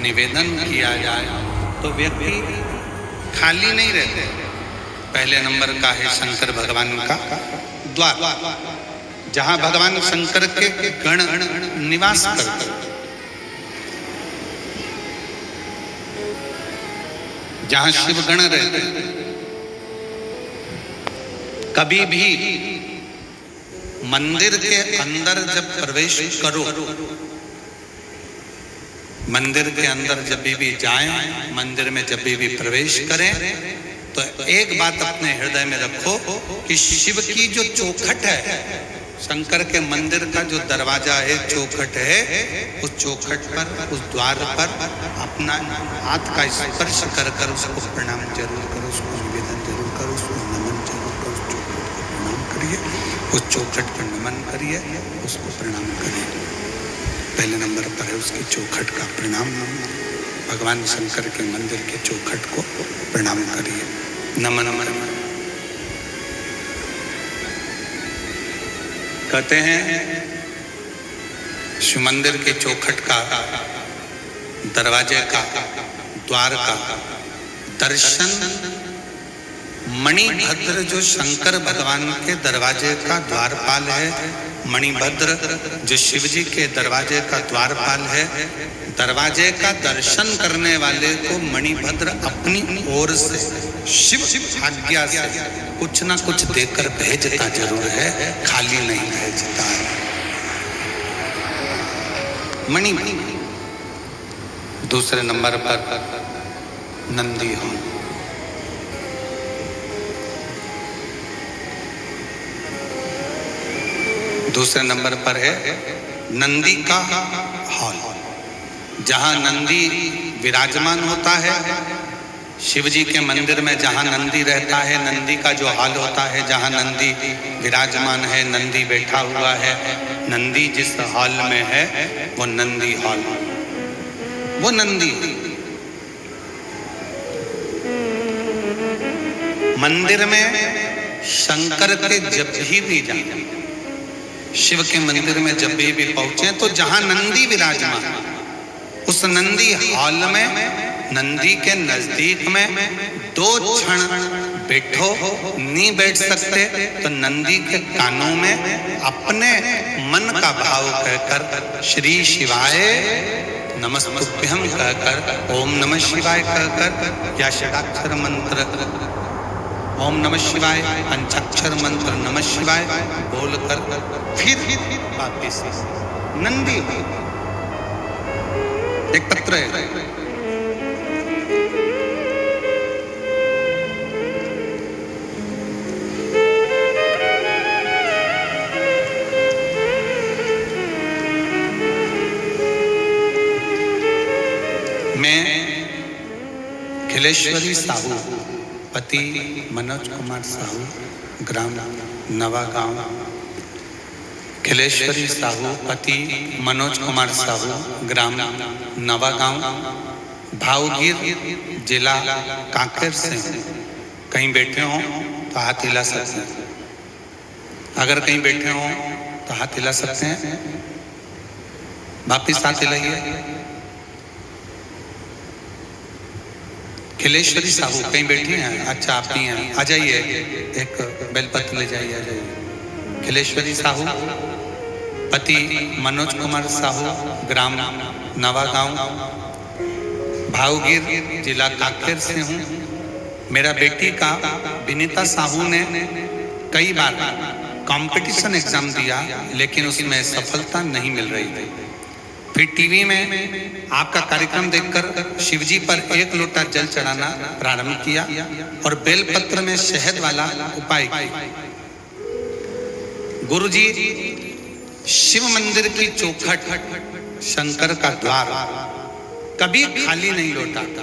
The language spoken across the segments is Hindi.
निवेदन किया जाए तो व्यक्ति खाली नहीं रहते। पहले नंबर का है शंकर भगवान का द्वार, जहां भगवान शंकर के गण निवास करते, जहां शिव गण रहते। कभी भी मंदिर के अंदर जब प्रवेश करो, मंदिर के अंदर जब भी जाएं, मंदिर में जब भी प्रवेश करें, तो एक बात अपने हृदय में रखो कि शिव की जो चौखट है, शंकर के मंदिर का जो दरवाजा है, चौखट है, उस चौखट पर, उस द्वार पर अपना हाथ का स्पर्श कर कर उसको प्रणाम जरूर करो, उसको निवेदन जरूर करो, उसको नमन जरूर करो, उस चौखट को प्रणाम करिए, उस चौखट पर नमन करिए, उसको प्रणाम करिए। पहले नंबर पर है उसकी चौखट का प्रणाम। भगवान शंकर के मंदिर के चौखट को प्रणाम करिए, नमन करिए। कहते हैं शिव मंदिर के चौखट का, दरवाजे का, द्वार का दर्शन मणिभद्र जो शंकर भगवान के दरवाजे का द्वारपाल है, मणिभद्र जो शिव जी के दरवाजे का द्वारपाल है, दरवाजे का दर्शन करने वाले को मणिभद्र अपनी ओर से शिव आज्ञा से कुछ ना कुछ देकर भेजता जरूर है, खाली नहीं भेजता है। मणि। दूसरे नंबर पर नंदी हॉल। दूसरे नंबर पर है नंदी का हॉल, जहां नंदी विराजमान होता है। शिव जी के मंदिर में जहां नंदी रहता है, नंदी का जो हॉल होता है, जहां नंदी विराजमान है, नंदी बैठा हुआ है, नंदी जिस हॉल में है वो नंदी हॉल, वो नंदी। मंदिर में शंकर के जब भी जाए, शिव के मंदिर में जब भी पहुंचे, तो जहां नंदी विराजमान, उस नंदी हॉल में, नंदी के नजदीक में 2 क्षण बैठो, नहीं बैठ सकते तो नंदी के कानों में अपने मन का भाव कहकर श्री शिवाय नमस्तुभ्यं कहकर, ओम नमः शिवाय कहकर, या षडाक्षर मंत्र ओम नमः शिवाय, पंचाक्षर मंत्र नमः शिवाय बोलकर फिर वापिस नंदी एक पत्र है। मैं खिलेश्वरी साहू, पति मनोज कुमार साहू, ग्राम नवागांव। खिलेश्वरी साहू, पति मनोज कुमार साहू, ग्राम नवागांव, भावगीर, जिला कांकेर से। कहीं बैठे हो तो हाथ हिला सकते हैं, अगर कहीं बैठे हो तो हाथ हिला सकते हैं, वापिस हाथ हिलाइए। खिलेश्वरी साहू कहीं बैठी हैं? अच्छा, आप ही हैं, आ जाइए, एक बेलपत्र ले जाइए, आ जाइए। खिलेश्वरी साहू, पति मनोज कुमार साहू, ग्राम नवागांव, भावगीर, जिला कांकेर से हूँ। मेरा बेटी का विनीता साहू ने कई बार कंपटीशन एग्जाम दिया, लेकिन उसमें सफलता नहीं मिल रही थी। फिर टीवी में आपका कार्यक्रम देखकर शिवजी पर 1 लोटा जल चढ़ाना प्रारंभ किया और बेलपत्र में शहद वाला उपाय किया। गुरुजी, शिव मंदिर की चौखट, शंकर का द्वार कभी खाली नहीं लौटाता।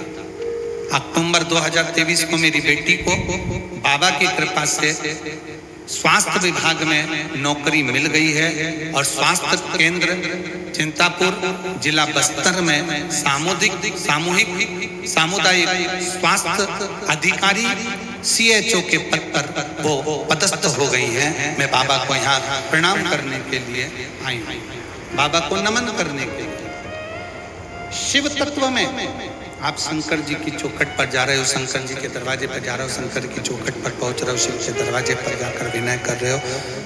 अक्टूबर 2023 को मेरी बेटी को बाबा की कृपा से स्वास्थ्य विभाग में नौकरी मिल गई है और स्वास्थ्य केंद्र चिंतापुर, जिला बस्तर में सामुदायिक स्वास्थ्य अधिकारी CHO के पद पर वो पदस्थ हो गई है। मैं बाबा को यहाँ प्रणाम करने के लिए आई हूँ, बाबा को नमन करने के लिए। शिव तत्व में आप शंकर जी की चौखट पर जा रहे हो, शंकर जी के दरवाजे पर जा रहे हो, शंकर की चौखट पर पहुंच रहे हो, शिव के दरवाजे पर जाकर विनय कर रहे हो,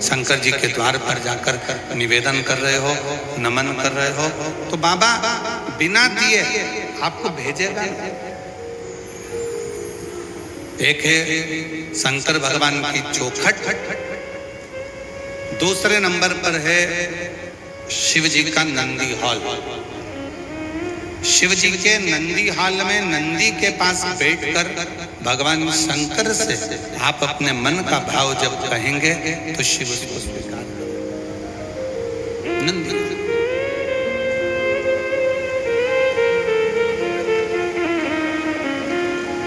शंकर जी के द्वार पर जाकर निवेदन कर रहे हो, नमन कर रहे हो, तो बाबा बिना दिए आपको भेजेगा। एक है शंकर भगवान की चौखट, दूसरे नंबर पर है शिव जी का नंदी हॉल। शिव जी के नंदी हॉल में नंदी के पास बैठकर भगवान शंकर से आप अपने मन का भाव जब कहेंगे तो शिव उसको स्वीकार करेंगे। नंदी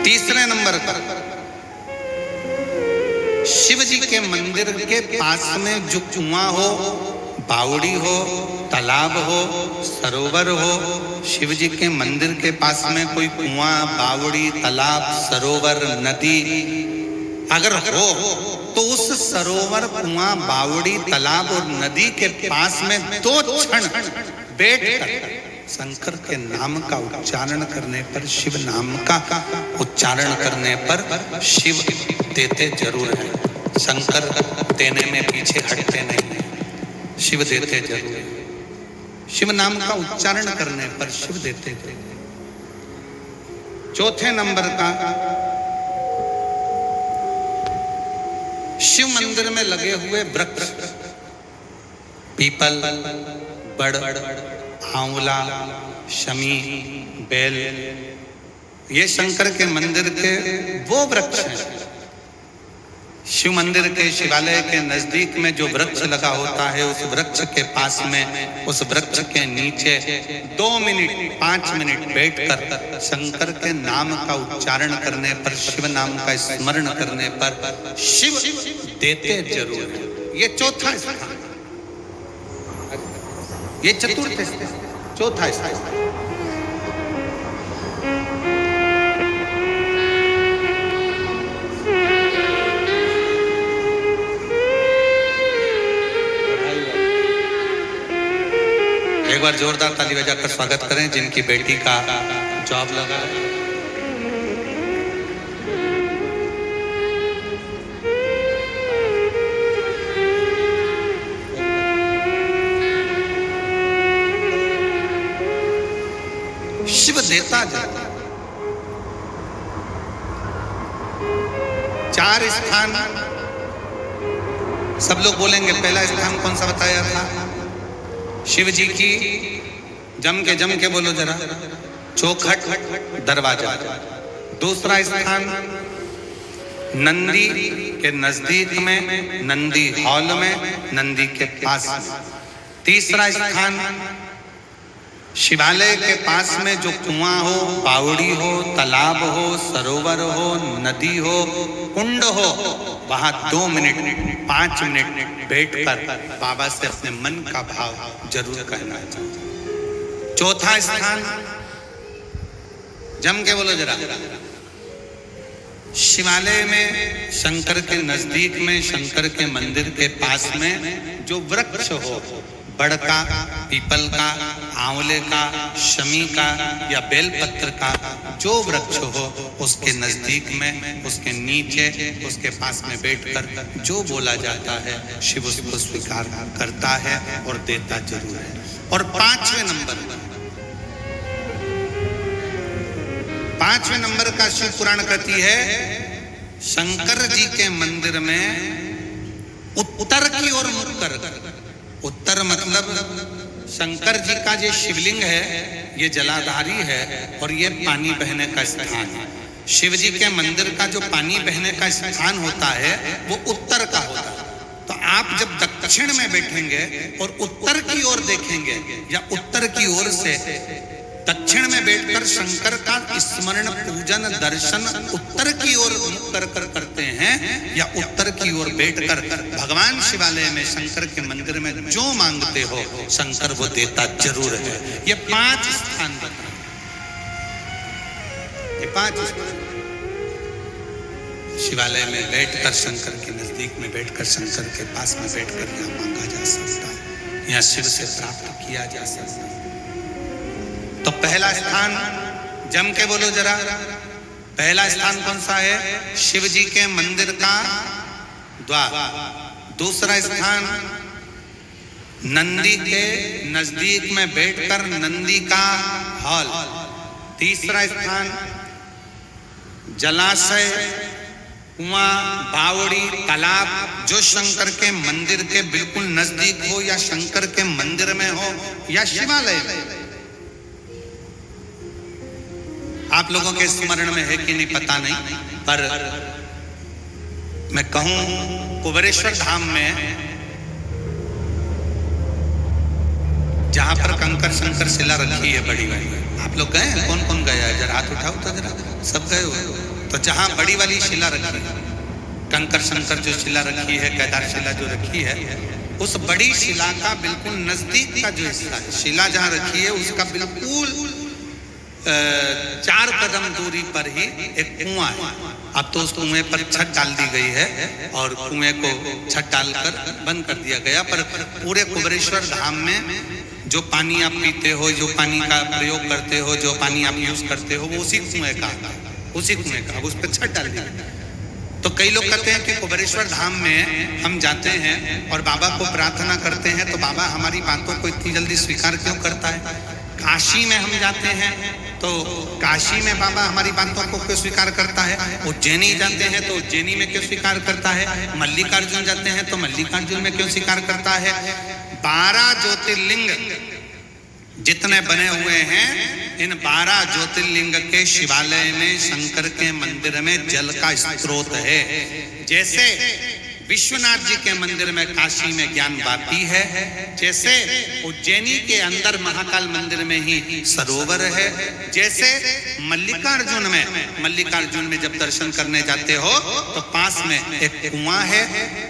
तीसरे नंबर पर शिव जी के मंदिर के पास में जो कुआं हो, बावड़ी हो, तालाब हो, सरोवर हो, शिव जी के मंदिर के पास में कोई कुआं, बावड़ी, तालाब, सरोवर, नदी अगर हो तो उस सरोवर, कुआं, बावड़ी, तालाब और नदी के पास में 2 क्षण बैठकर शंकर के नाम का उच्चारण करने पर, शिव नाम का उच्चारण करने पर शिव देते जरूर है। शंकर देने में पीछे हटते नहीं है, शिव देते जरूर है। शिव नाम का उच्चारण करने पर शिव देते थे। चौथे नंबर का शिव मंदिर में लगे हुए वृक्ष, पीपल, बड़, आंवला, शमी, बेल, ये शंकर के मंदिर के वो वृक्ष हैं। शिव मंदिर के, शिवालय के नजदीक में जो वृक्ष लगा होता है, उस वृक्ष के पास में, उस वृक्ष के नीचे 2 मिनट 5 मिनट बैठकर शंकर के नाम का उच्चारण करने पर, शिव नाम का स्मरण करने पर शिव देते जरूर है। ये चौथा स्थान, ये चतुर्थ स्थान, चौथा स्थान। एक बार जोरदार ताली बजाकर स्वागत करें जिनकी बेटी का जॉब लगा है। शिव देता जाता। 4 स्थान सब लोग बोलेंगे। पहला स्थान कौन सा बताया था? शिव जी की जम के बोलो जरा, चौखट, दरवाजा। दूसरा स्थान नंदी के नजदीक में, नंदी हॉल में, नंदी के पास में। तीसरा स्थान शिवालय के पास में जो कुआं हो, बावड़ी हो, तालाब हो, सरोवर हो, नदी हो, कुंड हो, वहां 2 मिनट 5 मिनट बैठकर बाबा से अपने मन का भाव जरूर कहना चाहिए। चौथा स्थान जम के बोलो जरा, शिवालय में, शंकर के नजदीक में, शंकर के मंदिर के पास में जो वृक्ष हो, बड़ का, पीपल का, आंवले का, शमी का या बेलपत्र का जो वृक्ष हो, उसके नजदीक में, उसके नीचे, उसके पास में बैठकर जो बोला जाता है शिव उसको स्वीकार करता है और देता जरूर है। और 5वें नंबर का शिव पुराण कहती है, शंकर जी के मंदिर में उत्तर की ओर मुख कर, उत्तर मतलब शंकर जी का जो शिवलिंग है ये जलाधारी है और ये पानी बहने का स्थान है। शिव जी के मंदिर का जो पानी बहने का स्थान होता है वो उत्तर का होता है। तो आप जब दक्षिण में बैठेंगे और उत्तर की ओर देखेंगे या उत्तर की ओर से दक्षिण में बैठकर शंकर का स्मरण, पूजन, दर्शन उत्तर की ओर मुख कर करते हैं या उत्तर की ओर बैठकर भगवान शिवालय में, शंकर के मंदिर में जो मांगते हो शंकर वो देता जरूर है। ये 5 स्थान बताए, ये 5 शिवालय में बैठकर, शंकर के नजदीक में बैठकर, शंकर के पास में बैठकर यहाँ मांगा जा सकता है, यहाँ शिव से प्राप्त किया जा सकता है। तो पहला स्थान जम के बोलो जरा, पहला स्थान कौन सा है? शिव जी के मंदिर का द्वार। दूसरा स्थान नंदी के नजदीक में बैठकर नंदी का हॉल। तीसरा स्थान जलाशय, कुआं, बावड़ी, तालाब, जो शंकर के मंदिर के बिल्कुल नजदीक हो या शंकर के मंदिर में हो या शिवालय में। आप लोगों के स्मरण में है कि नहीं पता नहीं, पर मैं कहूं कुबेरेश्वर धाम में जहां पर कंकर शंकर शिला रखी है बड़ी वाली, आप लोग गए हैं? कौन कौन गया है? जरा हाथ उठाओ तो जरा, सब गए हो? तो जहां बड़ी वाली शिला रखी है, कंकर शंकर जो शिला रखी है, केदार शिला जो रखी है, उस बड़ी शिला का बिल्कुल नजदीक का जो हिस्सा है, शिला जहां रखी है उसका बिल्कुल 4 कदम दूरी पर ही एक कुआं है। अब तो उस कुएं पर छत डाल दी गई है और कुएं को छत डालकर बंद कर दिया गया, पर पूरे कुबेरेश्वर धाम में जो पानी आप पीते हो, जो पानी का प्रयोग करते हो, जो पानी आप यूज करते हो, वो उसी कुएं का, उसी कुएं का। अब उस पर छत डाल दी गई। तो कई लोग कहते हैं कि कुबेरेश्वर धाम में हम जाते हैं और बाबा को प्रार्थना करते हैं तो बाबा हमारी बातों को इतनी जल्दी स्वीकार क्यों करता है? काशी में हम जाते हैं तो काशी में बाबा हमारी बातों को क्यों स्वीकार करता है? उज्जैनी जाते हैं तो उज्जैनी में क्यों स्वीकार करता है? मल्लिकार्जुन जाते हैं तो मल्लिकार्जुन में क्यों स्वीकार करता है? 12 ज्योतिर्लिंग जितने बने हुए हैं, इन 12 ज्योतिर्लिंग के शिवालय में शंकर के मंदिर में जल का स्रोत है। जैसे विश्वनाथ जी के मंदिर में काशी में ज्ञान बाती है, जैसे उज्जैनी के अंदर महाकाल मंदिर में ही सरोवर है, जैसे मल्लिकार्जुन में जब दर्शन करने जाते हो तो पास में एक कुआं है,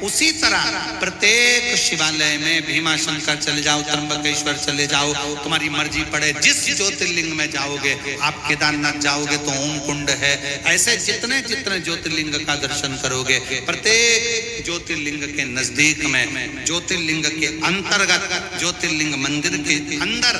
उसी तरह प्रत्येक शिवालय में भीमाशंकर चले जाओ, त्र्यंबकेश्वर चले जाओ, तुम्हारी मर्जी पड़े जिस ज्योतिर्लिंग में जाओगे। आप केदारनाथ जाओगे तो ओम कुंड है, ऐसे जितने जितने ज्योतिर्लिंग का दर्शन करोगे, प्रत्येक ज्योतिर्लिंग के नजदीक में, ज्योतिर्लिंग के अंतर्गत, ज्योतिर्लिंग मंदिर के अंदर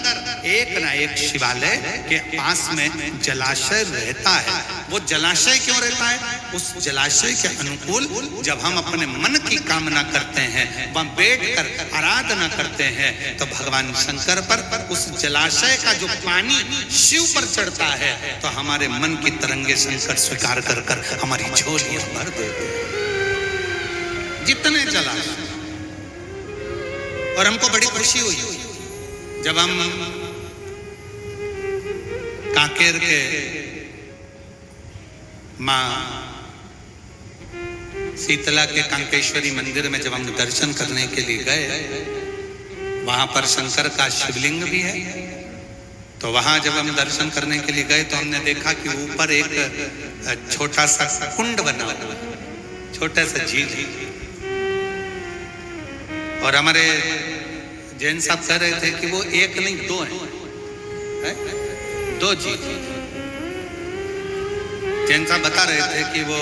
एक ना एक शिवालय के पास में जलाशय रहता है। वो जलाशय क्यों रहता है? उस जलाशय के अनुकूल जब हम अपने मन की कामना करते हैं, वहां बैठकर आराधना करते हैं, तो भगवान शंकर पर उस जलाशय का जो पानी शिव पर चढ़ता है तो हमारे मन की तरंगे शंकर स्वीकार कर कर हमारी झोलियां भर देते हैं, जितने जलाशय। और हमको बड़ी खुशी हुई जब हम कांकेर के मां शीतला के कांकेश्वरी मंदिर में जब हम दर्शन करने के लिए गए, वहां पर शंकर का शिवलिंग भी है। तो वहां जब हम दर्शन करने के लिए गए तो हमने देखा कि ऊपर एक छोटा सा कुंड बना हुआ, छोटा सा झील। और हमारे जैन साहब कह रहे थे कि वो एक नहीं 2 है, 2 झील। जैन साहब बता रहे थे कि वो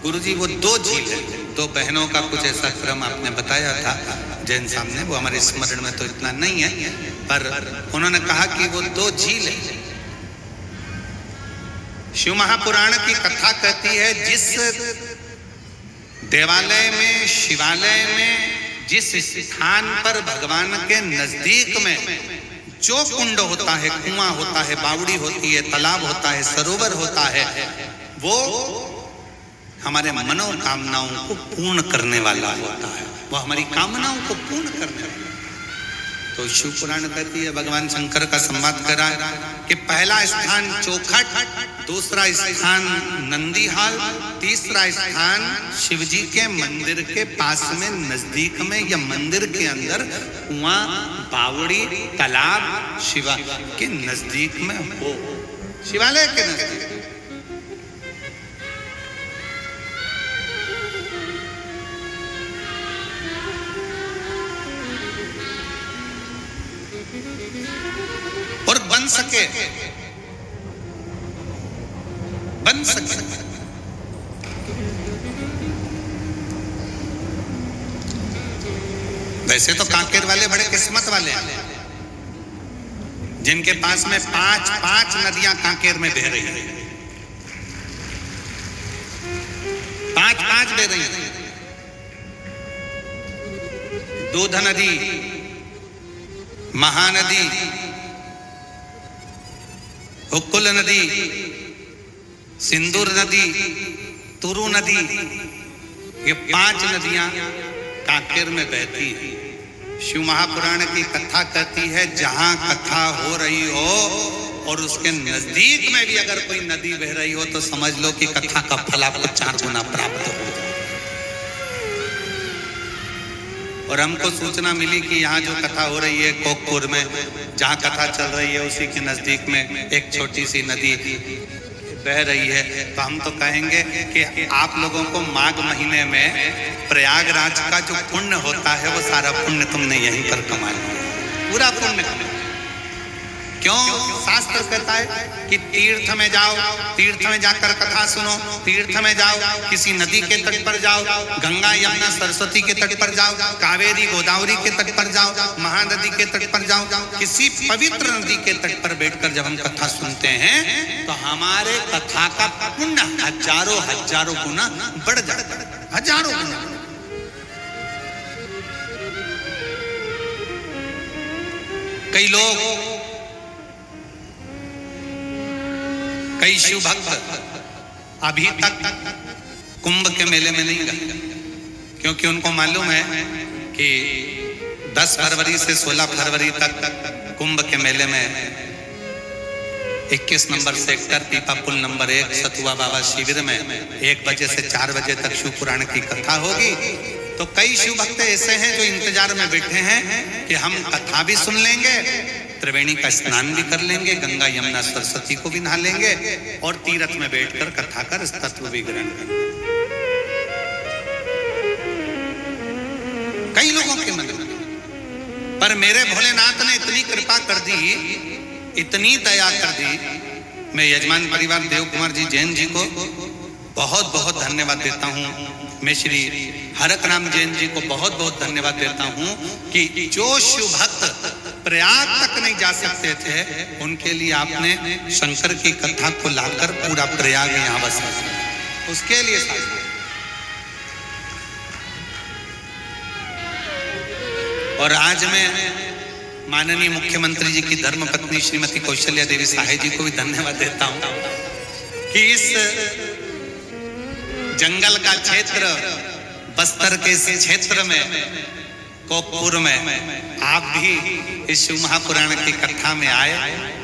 गुरुजी वो 2 झील है, 2 बहनों का कुछ ऐसा क्रम आपने बताया था जैन साहब ने, वो हमारे स्मरण में तो इतना नहीं है, पर उन्होंने कहा कि वो 2 झील है। शिव महापुराण की कथा कहती है जिस देवालय में, शिवालय में, जिस स्थान पर भगवान के नजदीक में जो कुंड होता है, कुआं होता है, बावड़ी होती है, तालाब होता है, सरोवर होता है, वो हमारे मनोकामनाओं को पूर्ण करने वाला होता है, वो हमारी कामनाओं को पूर्ण करने वाला। तो शिव पुराण कहती है, भगवान शंकर का संवाद करा कि पहला स्थान चौखट, दूसरा स्थान नंदीहाल, तीसरा स्थान शिवजी के मंदिर के पास में नजदीक में या मंदिर के अंदर कुआं, बावड़ी, तालाब शिवा के नजदीक में हो, शिवालय के नजदीक। और बन सके वैसे तो कांकेर वाले बड़े किस्मत वाले हैं, जिनके पास में 5 नदियां कांकेर में बह रही हैं, 5 बह रही हैं। दूध नदी, महानदी, हुक्कुल नदी, सिंदूर नदी, तुरु नदी, ये 5 नदियां कांकेर में बहती हैं। शिव महापुराण की कथा कहती है जहां कथा हो रही हो और उसके नजदीक में भी अगर कोई नदी बह रही हो तो समझ लो कि कथा का फल आपको 4 गुना प्राप्त हो। और हमको सूचना मिली कि यहाँ जो कथा हो रही है कोकपुर में, जहाँ कथा चल रही है उसी के नजदीक में एक छोटी सी नदी बह रही है। तो हम तो कहेंगे कि आप लोगों को माघ महीने में प्रयागराज का जो पुण्य होता है वो सारा पुण्य तुमने यहीं पर कमा लिया, पूरा पुण्य। क्यों? शास्त्र कहता है कि तीर्थ में जाओ, तीर्थ में जाकर कथा सुनो, तीर्थ में जाओ, किसी नदी के तट पर जाओ, गंगा यमुना सरस्वती के तट पर जाओ, कावेरी गोदावरी के तट पर जाओ, महानदी के तट पर जाओ, किसी पवित्र नदी के तट पर बैठकर जब हम कथा सुनते हैं तो हमारे कथा का पुण्य हजारों गुना बढ़ जाता है, हजारों गुना। कई लोग, कई शिव भक्त अभी तक कुंभ के मेले में नहीं गए, क्योंकि उनको मालूम है कि 10 फरवरी से 16 फरवरी तक कुंभ के मेले में 21 नंबर सेक्टर पीपा पुल नंबर 1 सतुआ बाबा शिविर में 1 बजे से 4 बजे तक शिव पुराण की कथा होगी। तो कई शिव भक्त ऐसे हैं जो इंतजार में बैठे हैं कि हम कथा भी सुन लेंगे, त्रिवेणी का स्नान भी कर लेंगे, गंगा यमुना सरस्वती को भी नहा लेंगे और तीर्थ में बैठकर कथा का तत्व भी ग्रहण करेंगे। कई लोगों के मन में, पर मेरे भोलेनाथ ने इतनी कृपा कर दी, इतनी दया कर दी। मैं यजमान परिवार देव कुमार जी जैन जी को बहुत बहुत धन्यवाद देता हूँ। मैं श्री हरक राम जैन जी को बहुत बहुत धन्यवाद देता हूँ कि जो शिव भक्त प्रयाग तक नहीं जा सकते थे उनके लिए आपने शंकर की कथा को लाकर पूरा प्रयाग यहाँ बसा, उसके लिए और आज मैं माननीय मुख्यमंत्री जी की धर्मपत्नी श्रीमती कौशल्या देवी साहे जी को भी धन्यवाद देता हूँ कि इस जंगल का क्षेत्र, बस्तर के इस क्षेत्र में, कोकपुर में आप भी इस शिव महापुराण की कथा में आए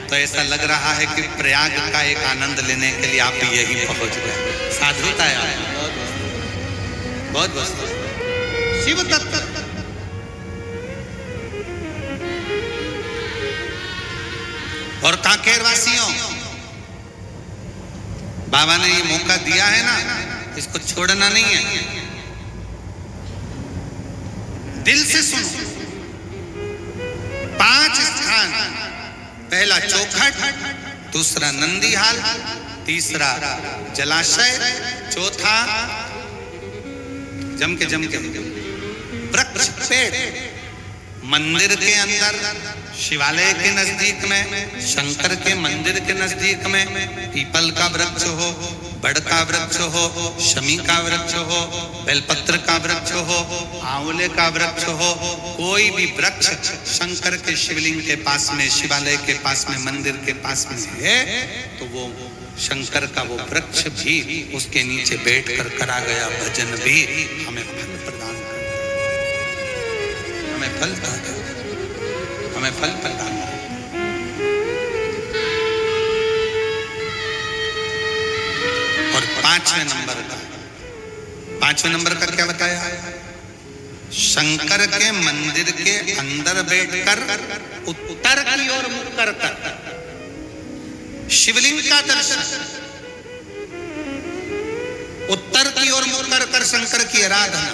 तो ऐसा लग रहा है कि प्रयाग का एक आनंद लेने के लिए आप भी यही पहुंच गए। साधुता है, बहुत बहुत शिव तत्व। और कांकेर वासियों, बाबा ने ये मौका दिया है ना, इसको छोड़ना नहीं है। दिल से सुनो। 5 स्थान, पहला चौखट, दूसरा नंदीहाल, तीसरा जलाशय, चौथा जम के वृक्ष पेड़, मंदिर के अंदर, शिवालय के नजदीक में, शंकर के मंदिर के नजदीक में पीपल का वृक्ष हो, बड़ का वृक्ष हो, शमी का वृक्ष हो, बेलपत्र का वृक्ष हो, आंवले का वृक्ष हो, कोई भी वृक्ष शंकर के शिवलिंग के पास में, शिवालय के पास में, मंदिर के पास में है तो वो शंकर का वो वृक्ष भी, उसके नीचे बैठकर करा गया भजन भी हमें फल प्रदान करे, हमें फल प्रदान करे। और 5वें नंबर का क्या बताया? शंकर के मंदिर के अंदर बैठकर उत्तर की ओर मुख कर शिवलिंग का दर्शन, उत्तर की ओर मुख कर शंकर की आराधना।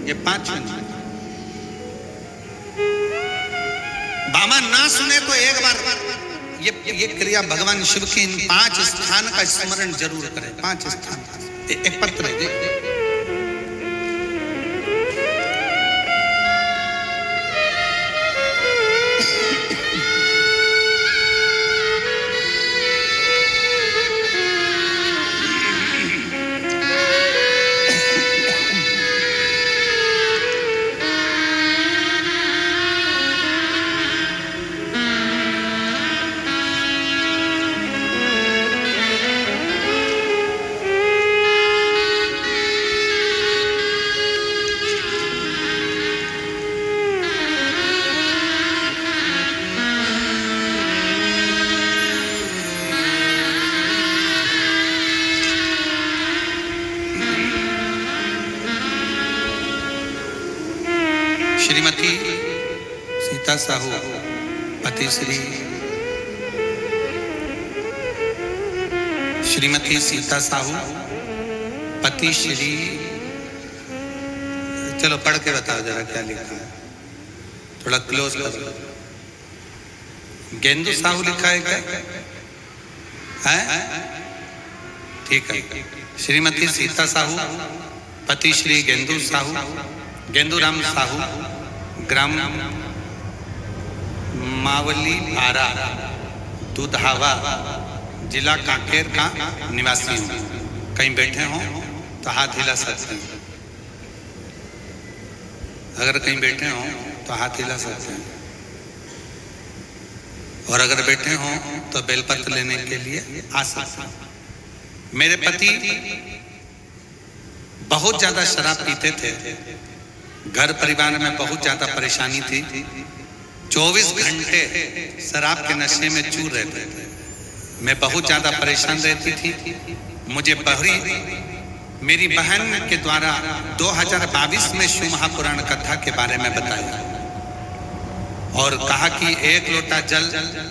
ये 5वें नंबर। बाबा ना सुने तो एक बार ये क्रिया भगवान शिव के इन 5 स्थान का स्मरण जरूर करें। 5 स्थान, एक पत्र है, सीता साहू पति श्रीमती सीता साहू पति श्री, चलो पढ़ के बताओ जरा क्या लिखा है, थोड़ा क्लोज करो। गेंदू साहू लिखा है क्या है? ठीक है। श्रीमती सीता साहू पति श्री गेंदू साहू, गेंदूराम साहू, ग्राम मावली पारा दुधावा जिला कांकेर का निवासी हूँ। कहीं बैठे हों तो हाथ हिला सकते हैं, अगर कहीं बैठे हों तो हाथ हिला सकते हैं, और अगर बैठे हों तो बेलपत्र लेने के लिए आ सकते हैं। मेरे पति बहुत ज्यादा शराब पीते थे, घर परिवार में बहुत ज्यादा परेशानी थी, 24 घंटे शराब के नशे में चूर रहते थे। मैं बहुत ज्यादा परेशान रहती थी। मुझे मेरी बहन के द्वारा 2022 में शिव महापुराण कथा के बारे में बताया और कहा कि 1 लोटा जल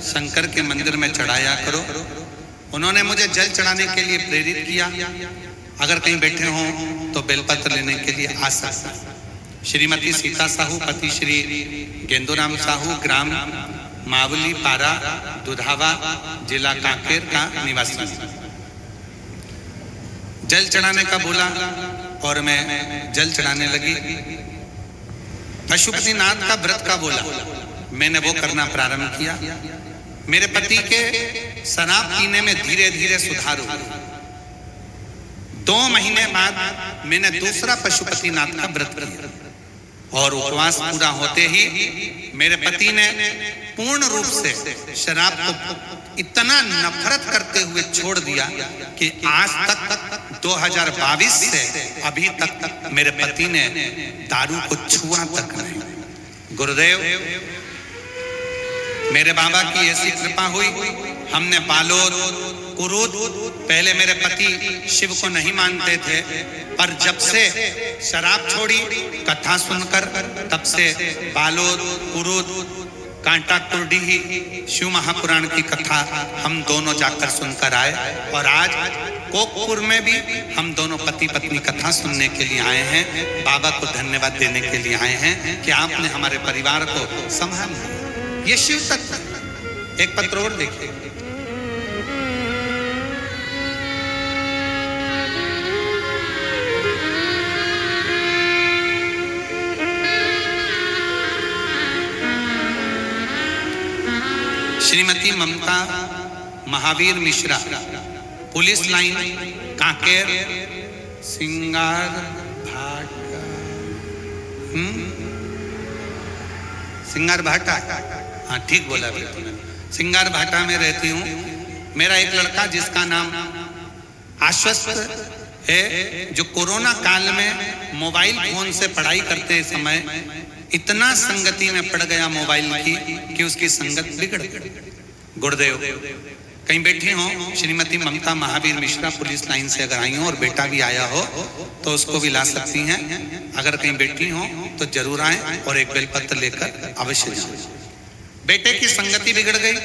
शंकर के मंदिर में चढ़ाया करो। उन्होंने मुझे जल चढ़ाने के लिए प्रेरित किया। अगर कहीं बैठे हों तो बेलपत्र लेने के लिए आ सकते हैं। श्रीमती सीता साहू पति श्री गेंदूराम साहू, ग्राम मावली पारा दुधावा जिला कांकेर का निवासी। जल चढ़ाने का बोला और मैं जल चढ़ाने लगी। पशुपतिनाथ का व्रत का बोला, मैंने वो करना प्रारंभ किया। मेरे पति के शराब पीने में धीरे धीरे सुधार हुआ। 2 महीने बाद मैंने दूसरा पशुपतिनाथ का व्रत किया और उपवास पूरा होते ही मेरे पति ने पूर्ण रूप से शराब को इतना नफरत करते हुए छोड़ दिया कि आज तक 2022 से अभी तक मेरे पति ने दारू को छुआ तक नहीं। गुरुदेव, मेरे बाबा की ऐसी कृपा हुई, हमने बालोद कुरूद, पहले मेरे पति शिव को नहीं मानते थे, पर जब से शराब छोड़ी कथा सुनकर, तब से बालोद कुरूद कांटा कुर्डी ही शिव महापुराण की कथा हम दोनों जाकर सुनकर आए। और आज कोकपुर में भी हम दोनों पति पत्नी कथा सुनने के लिए आए हैं। बाबा को धन्यवाद देने के लिए आए हैं कि आपने हमारे परिवार को संभाल लिया। ये शिव तत्व। एक पत्र और देखिए। श्रीमती ममता महावीर मिश्रा, पुलिस लाइन कांकेर सिंगार भाटा, सिंगार भाटा, हाँ ठीक बोला तुमने, सिंगार भाटा में रहती हूँ। मेरा एक लड़का जिसका नाम आश्वस्त है, जो कोरोना काल में मोबाइल फोन से पढ़ाई करते समय इतना संगति में पड़ गया मोबाइल की कि उसकी संगत बिगड़ गई। गुरुदेव, कहीं बैठी हो श्रीमती ममता महावीर मिश्रा, पुलिस लाइन से अगर आई हो और बेटा भी आया हो तो उसको भी ला सकती हैं। अगर कहीं बैठी हो तो जरूर आए और एक बेलपत्र लेकर अवश्य जाएं। बेटे की संगति बिगड़ गई,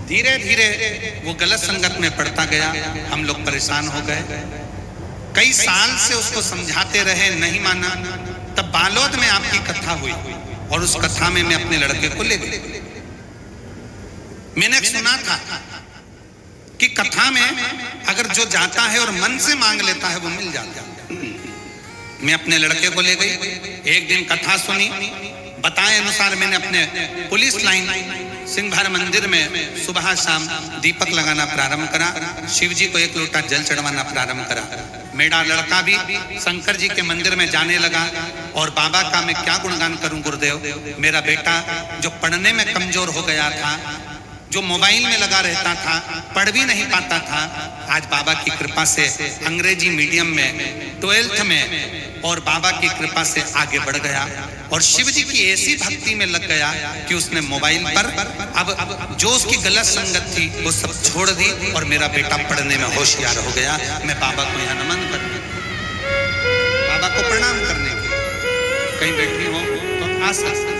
धीरे धीरे वो गलत संगत में पड़ता गया। हम लोग परेशान हो गए, कई साल से उसको समझाते रहे, नहीं माना। तब बालोद में आपकी कथा हुई और उस कथा में मैं अपने लड़के को ले गई। मैंने सुना था कि कथा में अगर जो जाता है और मन से मांग लेता है वो मिल जाता है। मैं अपने लड़के को ले गई, एक दिन कथा सुनी, बताए अनुसार मैंने अपने पुलिस लाइन सिंह भर मंदिर में सुबह शाम दीपक लगाना प्रारंभ करा, शिव जी को 1 लोटा जल चढ़वाना प्रारंभ करा। मेरा लड़का भी शंकर जी के मंदिर में जाने लगा और बाबा का मैं क्या गुणगान करूं गुरुदेव। मेरा बेटा जो पढ़ने में कमजोर हो गया था, जो मोबाइल में लगा रहता था, पढ़ भी नहीं पाता था, आज बाबा की कृपा से अंग्रेजी मीडियम में 12th में और बाबा की कृपा से आगे बढ़ गया और शिव जी की ऐसी भक्ति में लग गया कि उसने मोबाइल पर अब जो उसकी गलत संगत थी वो सब छोड़ दी और मेरा बेटा पढ़ने में होशियार हो गया। मैं बाबा को यहाँ नमन करने, बाबा को प्रणाम करने, कहीं बैठी हो तो आ सकते।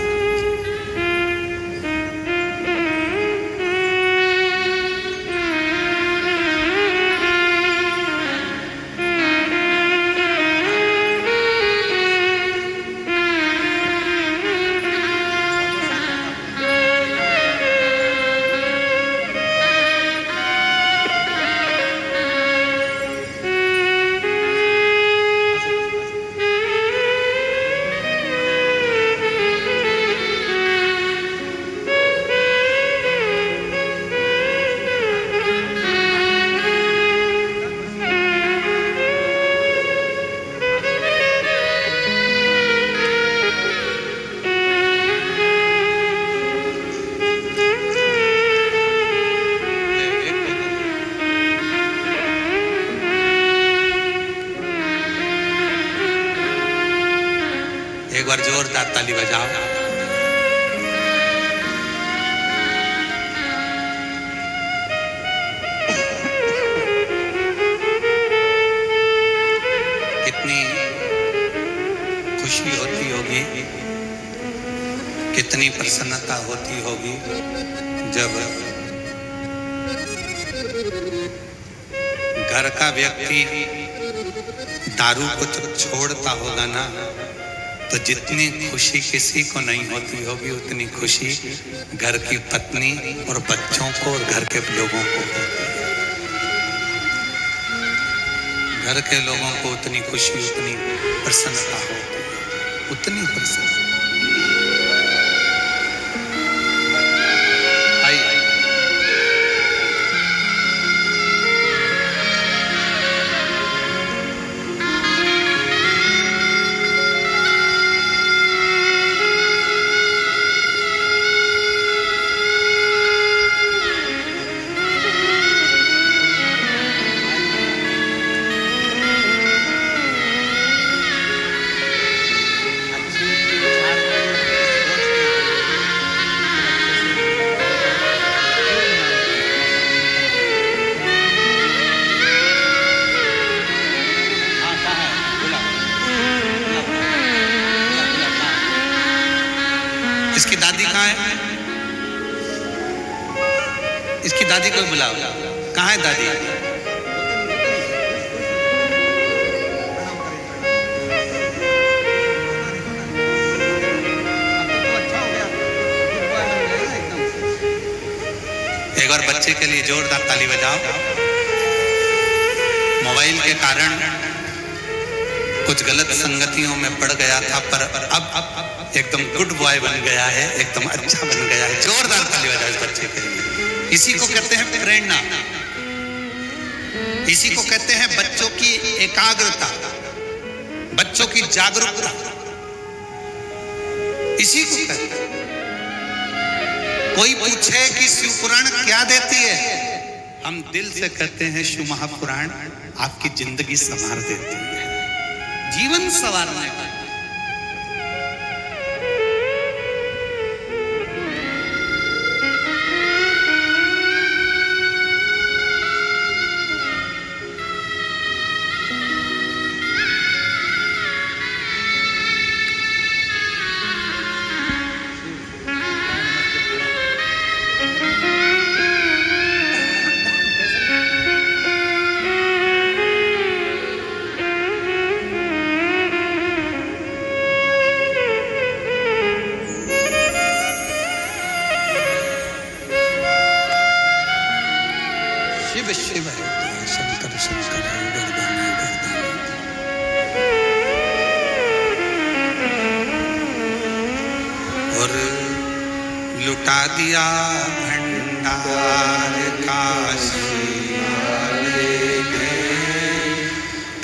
जोरदार ताली बजाओ। कितनी खुशी होती होगी, कितनी प्रसन्नता होती होगी जब घर का व्यक्ति दारू को जब छोड़ता होगा ना, तो जितनी खुशी किसी को नहीं होती होगी उतनी खुशी घर की पत्नी और बच्चों को और घर के लोगों को होती है। घर के लोगों को उतनी खुशी, उतनी प्रसन्नता होती है, उतनी प्रसन्नता। इसकी दादी कहाँ है? इसकी दादी को बुलाओ। कहाँ है दादी? एक बार बच्चे के लिए जोरदार ताली बजाओ। मोबाइल के कारण कुछ गलत संगतियों में पड़ गया था, पर अब एकदम गुड बॉय बन गया है, एकदम अच्छा बन गया है। जोरदार ताली बजाओ इस बच्चे के लिए। इसी को कहते हैं प्रेरणा, इसी को कहते हैं बच्चों की एकाग्रता, बच्चों की जागरूकता, इसी को कहते हैं। कोई पूछे कि शिवपुराण क्या देती है, हम दिल से कहते हैं शिव महापुराण आपकी जिंदगी संवार देती है, जीवन संवारने का। शिव शिव है, शंकर शंकर है, वरदानी वरदानी। और लुटा दिया भंडार काशी वाले ने,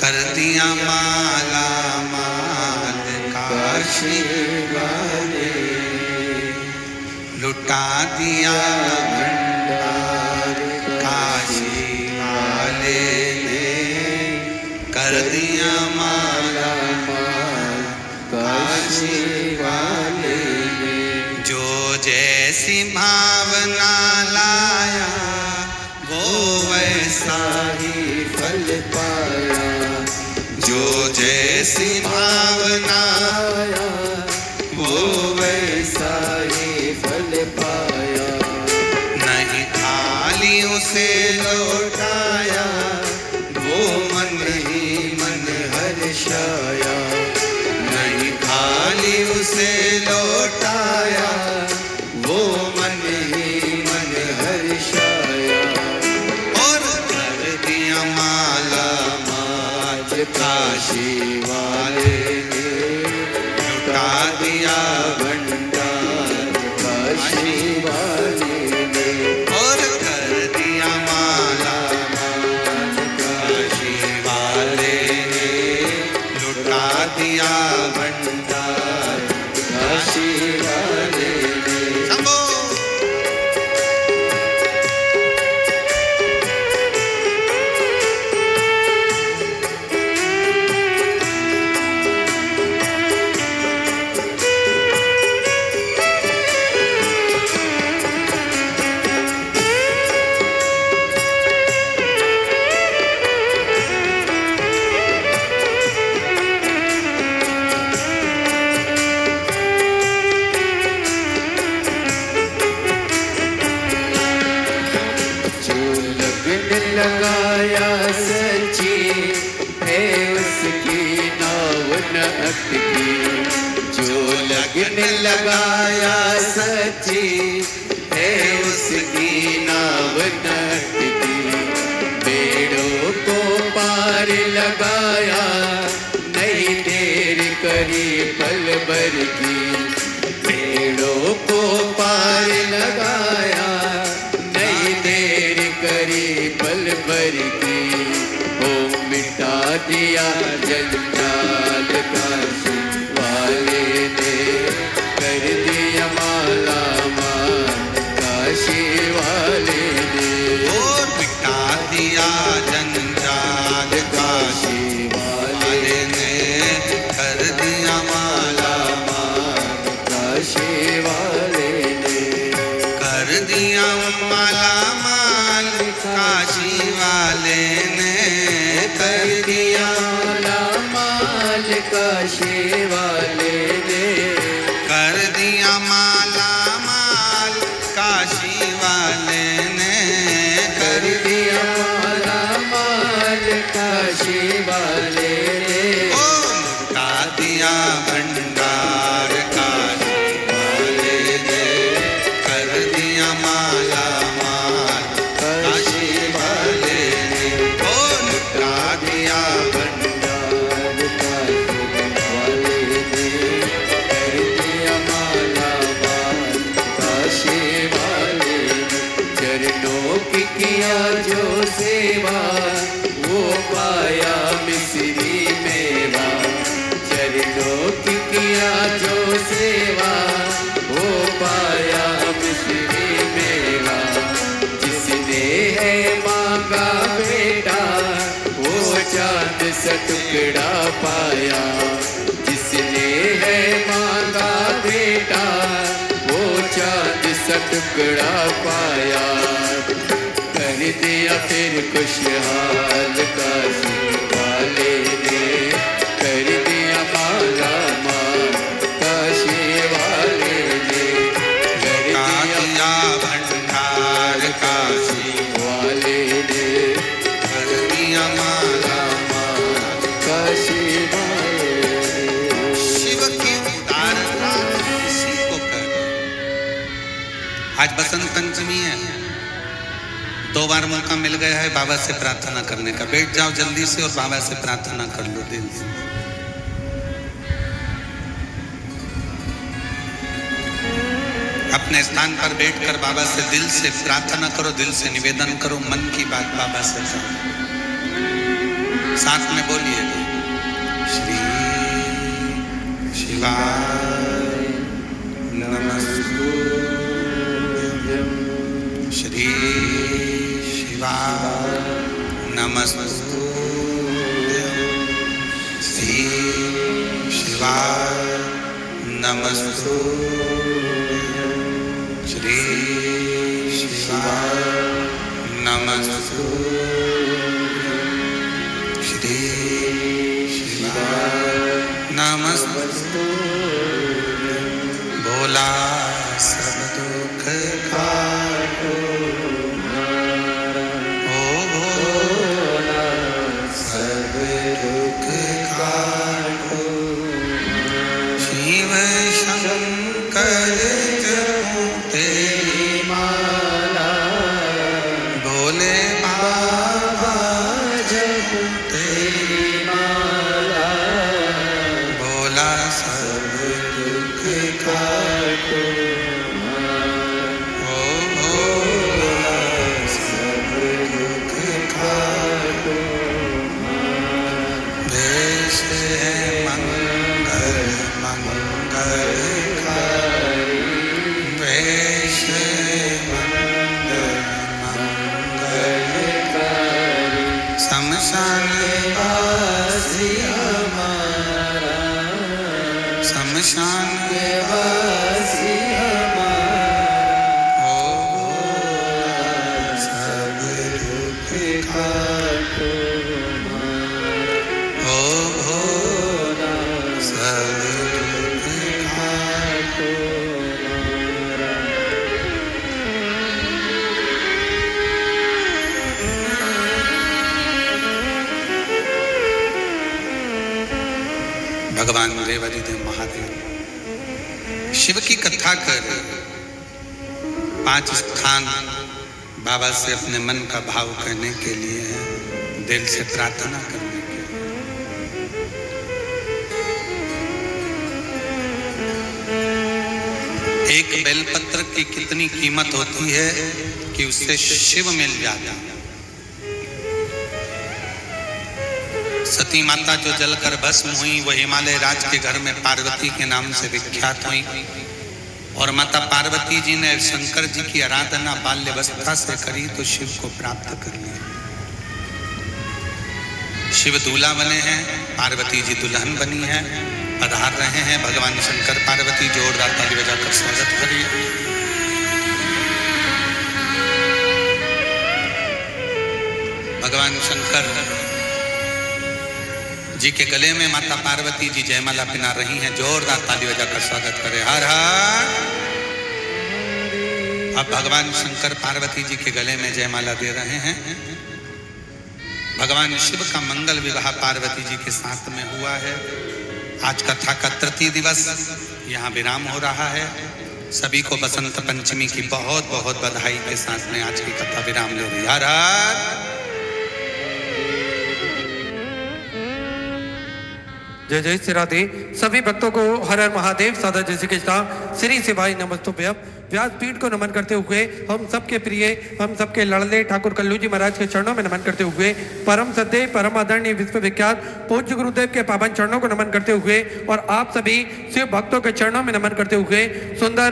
कर दिया माला माल काशी वाले, लुटा दिया भंडार काशी वाले ने, कर दिया माला माल काशी वाले ने। जो जैसी भावना लाया वो वैसा ही फल पाया, जो जैसी भावना लाया वो वैसा ही फल पाया। नहीं खाली उसे लौटाया वो मन ही मन हर्षाया, नहीं खाली उसे लौटाया वो मन ही मन हर्षाया। और कर दिया माला माल काशी वाले ने, लुटा दिया भंडार काशी वाले ने। और कर दिया माला लगन लगाया सच्ची है उसकी नाव नटकी, बेड़ों को पार लगाया नहीं देर करी पल भर की, बेड़ों को पार लगाया नहीं देर करी पल भर की, ओ मिटा दिया जंजाल काशी वाले ने, कर दिया माला माल काशी वाले ने, ओ मिटा दिया जंजाल काशी वाले ने, कर दिया माला माल काशी वाले ने, कर दिया माला माल काशी वाले ने, कर दिया माला माल काशी वाले ने, कर दिया माला माल काशी वाले ने, कर दिया माला माल काशी वाले ने, ओ लुटा दिया भंडार काशी वाले ने, कर दिया माला माल काशी वाले ने, ओ लुटा दिया भंडार काशी वाले ने, कर दिया माला माल काशी वाले ने, चरणों की किया जो सेवा वो पाया मिश्री मेवा, चरणों की किया जो सेवा वो पाया मिश्री मेवा, जिसने है मांगा बेटा वो चांद सा टुकड़ा पाया, जिसने है मांगा बेटा वो चांद सा टुकड़ा पाया, कर दिया फिर खुशहाल काशी वाले ने, कर दिया माला माल काशी वाले ने, कर दिया भंडार काशी वाले ने, कर दिया माला माल काशी वाले ने। शिव की उदारता किसी को कर। आज बसंत पंचमी है, 2 बार मौका मिल गया है बाबा से प्रार्थना करने का। बैठ जाओ जल्दी से और बाबा से प्रार्थना कर लो दिल से। अपने स्थान पर बैठकर बाबा से दिल से प्रार्थना करो, दिल से निवेदन करो, मन की बात बाबा से करो। साथ में बोलिए, श्री शिवाय नमस्तुभ्यं, श्री शिवाय नमस्तुभ्यं, श्री शिवाय नमस्तुभ्यं, श्री शिवाय नमस्तुभ्यं, श्री शिवाय नमस्तुभ्यं। बोला सब दुख काटो, ओ भोला सब दुख काटो, शिव शंकर जपो तेरी माला, भोले बाबा जपो तेरी माला, भोला सब दुख काटो, ओ भोला सब दुख काटो, देश है मंगल मंगलकारी, वेश है मंगल मंगलकारी, शमशान वासी हमारा, शमशान वासी हमारा, ओ भोला सब दुख काटो, ओ भोला सब दुख काटो। भगवान देवादिदेव महादेव शिव की कथा कर 5 स्थान बाबा से अपने मन का भाव कहने के लिए है, दिल से प्रार्थना करने के लिए। एक बेलपत्र की कितनी कीमत होती है कि उससे शिव मिल जाता है। सती माता जो जलकर भस्म हुई वो हिमालय राज के घर में पार्वती के नाम से विख्यात हुई और माता पार्वती जी ने शंकर जी की आराधना बाल्यावस्था से करी तो शिव को प्राप्त कर लिया। शिव दूल्हा बने हैं, पार्वती जी दुल्हन बनी है, पधार रहे हैं भगवान शंकर पार्वती। जोरदार ताली बजाकर स्वागत करिए। भगवान शंकर जी के गले में माता पार्वती जी जयमाला पहना रही हैं। जोरदार ताली बजाकर स्वागत करें। हर हर। अब भगवान शंकर पार्वती जी के गले में जयमाला दे रहे हैं। भगवान शिव का मंगल विवाह पार्वती जी के साथ में हुआ है। आज कथा का तृतीय दिवस यहाँ विराम हो रहा है। सभी को बसंत पंचमी की बहुत बहुत बधाई के साथ में आज की कथा विराम ले रही है। हर हर। जय जय श्री राधे। सभी भक्तों को हर हर महादेव सादा जय श्री कृष्णा श्री शिवाय नमस्तुभ्यम। व्यासपीठ को नमन करते हुए हम सबके प्रिय, हम सबके लड़ले ठाकुर कल्लू जी महाराज के चरणों में नमन करते हुए परम सत्य परम आदरणीय विश्वविख्यात पूज्य गुरुदेव के पावन चरणों को नमन करते हुए और आप सभी शिव भक्तों के चरणों में नमन करते हुए सुंदर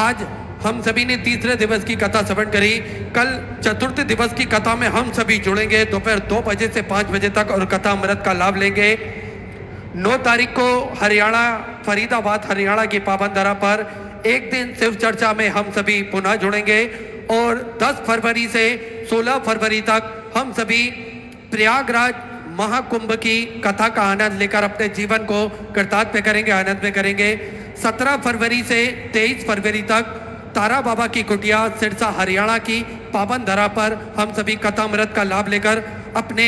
आज हम सभी ने तीसरे दिवस की कथा श्रवण करी। कल चतुर्थ दिवस की कथा में हम सभी जुड़ेंगे दोपहर 2 बजे से 5 बजे तक और कथा अमृत का लाभ लेंगे। 9 तारीख को हरियाणा फरीदाबाद हरियाणा की पावन धरा पर एक दिन शिव चर्चा में हम सभी पुनः जुड़ेंगे और 10 फरवरी से 16 फरवरी तक हम सभी प्रयागराज महाकुंभ की कथा का आनंद लेकर अपने जीवन को कृतार्थ करेंगे, आनंद में करेंगे। 17 फरवरी से 23 फरवरी तक तारा बाबा की कुटिया सिरसा हरियाणा की पावन धरा पर हम सभी कथा अमृत का लाभ लेकर अपने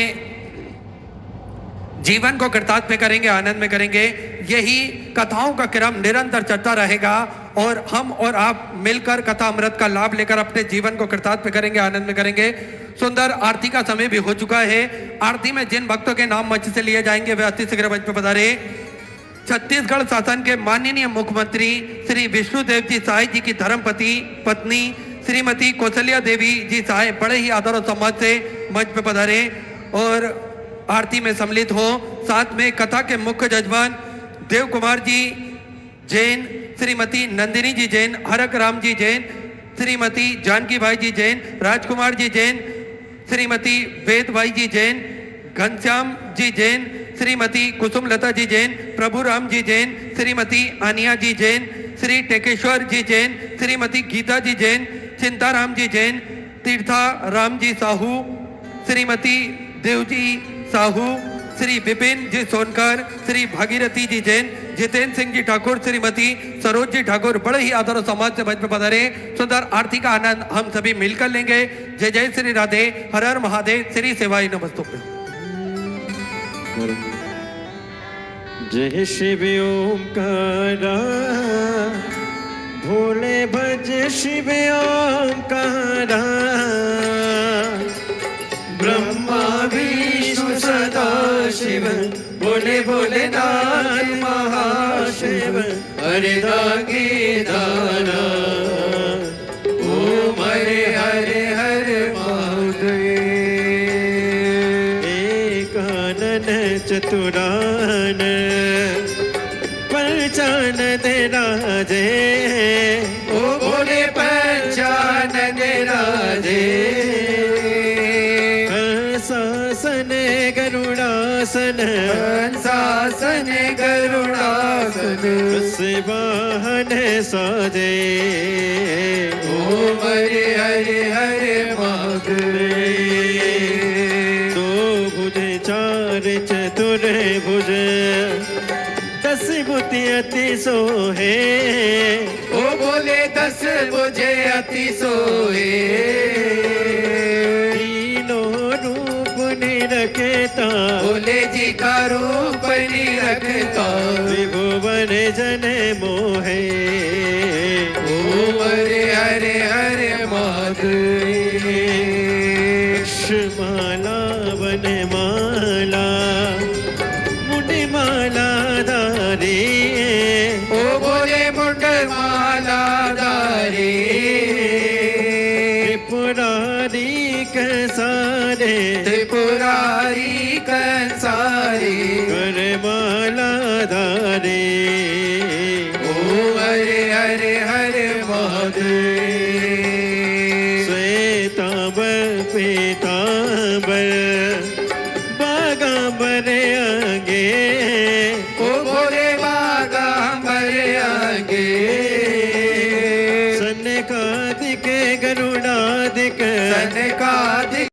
जीवन को कृतार्थ में करेंगे, आनंद में करेंगे। यही कथाओं का क्रम निरंतर चलता रहेगा और हम और आप मिलकर कथा अमृत का लाभ लेकर अपने जीवन को कृतार्थ में करेंगे, आनंद में करेंगे। सुंदर आरती का समय भी हो चुका है। आरती में जिन भक्तों के नाम मंच से लिए जाएंगे वे अति शीघ्र मंच पर पधारे। छत्तीसगढ़ शासन के माननीय मुख्यमंत्री श्री विष्णुदेव जी साय जी की धर्मपति पत्नी श्रीमती कौशल्या देवी जी साय बड़े ही आदर और सम्मान से मंच पर पधारे और आरती में सम्मिलित हो। साथ में कथा के मुख्य जजमान देव कुमार जी जैन, श्रीमती नंदिनी जी जैन, हरक राम जी जैन, श्रीमती जानकी भाई जी जैन, राजकुमार जी जैन, श्रीमती वेद भाई जी जैन, घनश्याम जी जैन, श्रीमती कुसुमलता जी जैन, प्रभु राम जी जैन, श्रीमती आनिया जी जैन, श्री टेकेश्वर जी जैन, श्रीमती गीता जी जैन, चिंताराम जी जैन, तीर्था राम जी साहू, श्रीमती देवजी साहू, श्री विपिन जी सोनकर, श्री भागीरथी जी जैन, जितेंद्र सिंह जी ठाकुर, श्रीमती सरोज जी ठाकुर बड़े ही आदर और समाज से मंच पर पधारे। सुंदर आरती का आनंद हम सभी मिलकर लेंगे। जय जय श्री राधे। हर हर महादेव। श्री शिवाय नमस्तुभ्यम। जय शिव ओंकारा भोले भज शिव ओंकारा ब्रह्मा विष्णु सदा शिव भोले भोलेनाथ महाशिव हरे दागे दाना ओम हरे हरे हरे महादेव। एकानन चतुरान पहचान दे राजे ओ भोले पहचान दे राजे। शासन गरुड़ासन शासन गरुड़ासन वाहन साजे ओम हरे हरे हरे महादेव। दो भुज चार चतुर भुज 10 बुद्धि अति सोहे ओ बोले 10 बुझे अति सोहे। रखता भोले जी का रूप नहीं रखता त्रिभुवन जन मोहे वाले त्रिपुरारी कंसारी कर माला धारे ओ हरे हरे हरे महादेव श्वेतांबर पीतांबर बागांबर आगे ओ भोले बागांबर आगे सनकादिक गरुड़ादिक सनकादिक